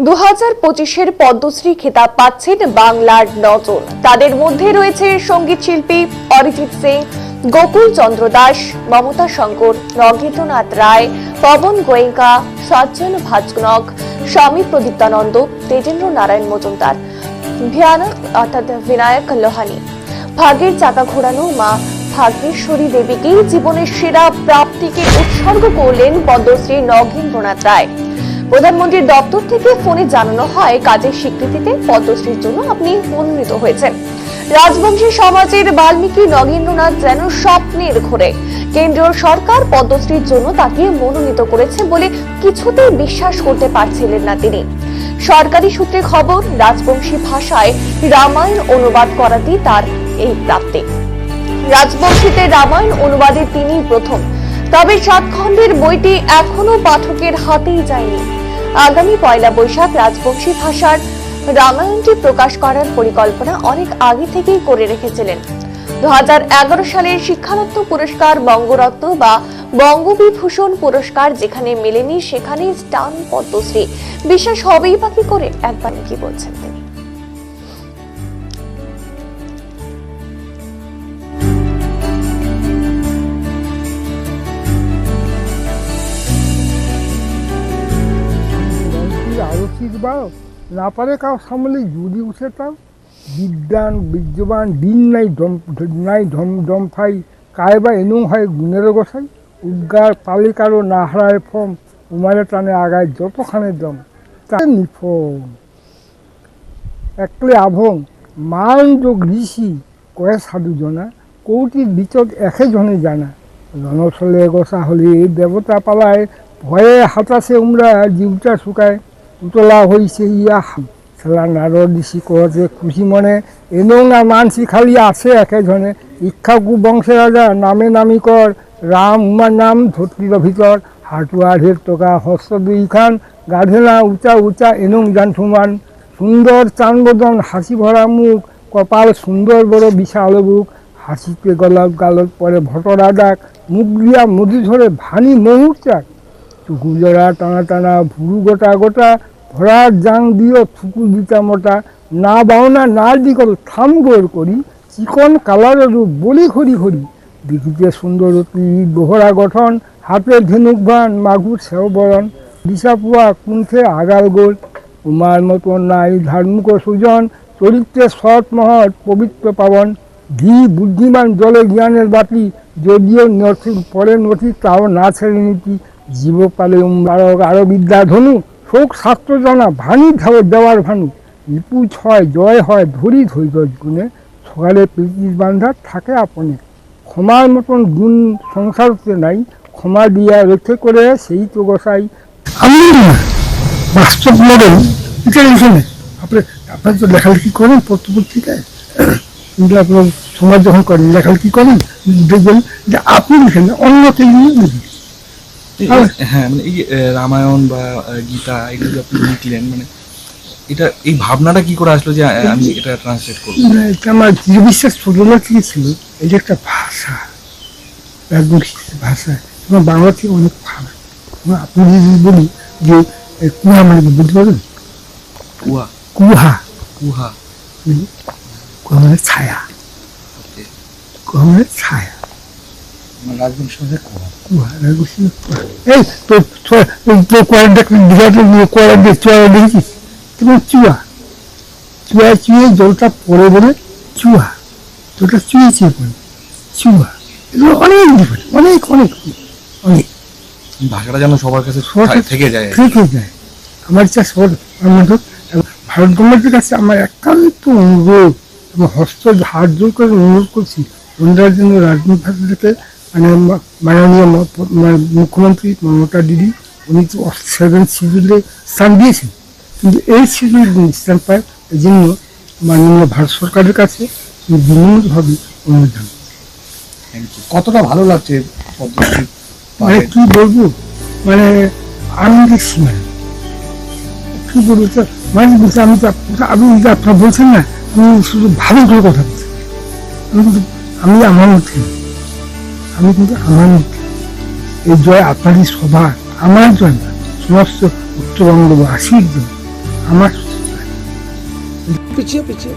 2025-এর পদ্মশ্রী খেতাব পাচ্ছেন বাংলার 9 জন। তাদের মধ্যে রয়েছে সঙ্গীত শিল্পী অরিজিৎ সিং, গোকুল চন্দ্র দাস, মমতা শঙ্কর, নগেন্দ্রনাথ রায়, পবন গোয়েঙ্কা, সজ্জন ভাজনক, স্বামী প্রদীপ্তানন্দ, তেজেন্দ্র নারায়ণ মজুমদার, বিনায়ক লোহানী। ভাগ্যের চাকা ঘোরানো মা ভাগ্যেশ্বরী দেবীকে জীবনের সেরা প্রাপ্তিকে উৎসর্গ করলেন পদ্মশ্রী নগেন্দ্রনাথ রায়। প্রধানমন্ত্রীর দপ্তর থেকে ফোনে জানানো হয় কাজের স্বীকৃতিতে পদ্মশ্রীর জন্য আপনি মনোনীত হয়েছেন। রাজবংশী সমাজের বাল্মীকি নগেন্দ্রনাথ যেন স্বপ্নের ঘোরে। কেন্দ্রীয় সরকার পদ্মশ্রীর জন্য তাকে মনোনীত করেছে বলে কিছুতেই বিশ্বাস করতে পারছিলেন না তিনি। সরকারি সূত্রে খবর, রাজবংশী ভাষায় রামায়ণ অনুবাদ করাতেই তার এই প্রাপ্তি। রাজবংশীতে রামায়ণ অনুবাদে তিনি প্রথম। তবে 7 খণ্ডের বইটি এখনো পাঠকের হাতেই যায়নি। আগামী 1 বৈশাখ রাজবংশী ভাষার রামায়ণটি প্রকাশ করার পরিকল্পনা অনেক আগে থেকেই করে রেখেছিলেন। 2011 সালের শিক্ষারত্ন পুরস্কার, বঙ্গরত্ন বা বঙ্গবিভূষণ পুরস্কার যেখানে মেলেনি সেখানে স্টান পদ্মশ্রী। বিশ্বাস হবেই বা কি করে? একবার কি বলছেন তিনি? না পারে কাউ সামলে যদি উঠে তাও বিদ্যান বিদ্যমান দিন নাই ডম ফাই কায়বা এনুং হয় গুণের গোসাই উদ্গার পালি কারো না হারায় ফম উমারে টানে আগায় যতখানে দম তার নিফম একলে আভং মান যোগ ঋষি কয়ে সাধুজনা কৌটির বিচক একে জনে জানা রণছলে গোসা হলে দেবতা পালায় ভয়ে হাতাশে উমরা জিউটা শুকায় উতলা হইছে ইয়া খেলা নারদ ঋষি কহতে খুশি মনে এনেও না মানসি খালি আছে একেজনে ইক্ষাকু বংশে রাজা নামে নামি কর রাম উমার নাম ধরতির ভিতর হাটুয়া ঢের টোকা হস্ত 2 খান গাধে না উঁচা উঁচা এনেও জানঠুমান সুন্দর চানবদন হাসি ভরা মুখ কপাল সুন্দর বড় বিশাল বুক হাসিতে গলাপ গালত পরে ভটরা ডাক মুখ দিয়া মধু ধরে ভানি মহুর চাক টুকু জোড়া টানা টানা ভুরু গোটা গোটা ভরার জাং দিও থুকু দিতা মোটা না বাউনা না দিকল থাম গোর করি চিকন কালার রূপ বলি খড়ি খড়ি দেখিতে সুন্দর অতি বহরা গঠন হাতে ধেনুক ভান মাগুর সেও বরণ দিশাপুয়া কুণ্ঠে আগাল গোল উমার মতন নাই ধার্মিক সুজন চরিত্রে সৎ মহৎ পবিত্র পাবন ধী বুদ্ধিমান জলে জ্ঞানের বাটি যদিও নথি পরে নথি তাও না ছেড়ে নীতি জীবপালে উম্বারক আরো বিদ্যা ধনু শোক শাস্ত্র জানা ভানি দেওয়ার ভানু নিপুজ হয় জয় হয় ধরি ধৈর্য গুণে সকালে প্রীতির বান্ধা থাকে আপনে ক্ষমার মতন গুণ সংসারতে নাই ক্ষমা দিয়া রক্ষে করে সেই তো গোসাই আমি বাস্তব মডেল এটা এখানে আপনার তো লেখালেখি করেন পত্রপত্রিকায় আপনার সমাজ যখন করেন লেখালেখি করেন দেখবেন যে আপনি লিখেন অন্য কেউ লিখেন। হ্যাঁ মানে এই রামায়ণ বা গীতা এগুলো আপনি লিখলেন, মানে এটা এই ভাবনাটা কি করে আসলো যে আমি এটা ট্রান্সলেট করবো? এটা আমার বিশ্বাস ছোটবেলা থেকে ছিল। এটা একটা ভাষা, রাজবংশী ভাষা এবং বাংলা থেকে অনেক ভালো। আপনি যদি বলি যে কুহা মানে কি বলতে পারবেন? কুহা কুহা কুহা কুহা মানে ছায়া, কুহা মানে ছায়া। রাজবংশী ভাষায় কুহা এই তো দেখেছিস তোমার চুয়া চুয়া চুয়ে জলটা পড়ে বলে চুয়া, জলটা চুয়ে চুয়ে পড়ে চুয়া। এগুলো অনেক ডিফারেন্ট, অনেক অনেক অনেক ভাষাটা যেন সবার কাছে থেকে যায়। আমার ভারত গভর্নমেন্টের কাছে আমার একান্ত অনুরোধ এবং হাত জোর করে অনুরোধ করছি ওনার জন্য রাজনীতি ভাষাটাকে মানে মাননীয় মুখ্যমন্ত্রী মমতা দিদি উনি তো 7 শিডিউলে স্থান দিয়েছেন, কিন্তু এই শিডিউল স্থান পায় এই জন্য মাননীয় ভারত সরকারের কাছে বিনম্রভাবে অনুরোধ। কতটা ভালো লাগছে মানে কি বলবো, মানে আনন্দের সীমা কি বলবো মানে বলছি আমি আপনি আপনারা বলছেন না, আমি শুধু ভালো করে কথা বলছি। আমি আমার মধ্যে আমি কিন্তু আমার মধ্যে এই জয় আপনারই সভা, আমার জয় না, সমস্ত উত্তরবঙ্গবাসীর জন্য আমার পিছিয়ে পিছিয়ে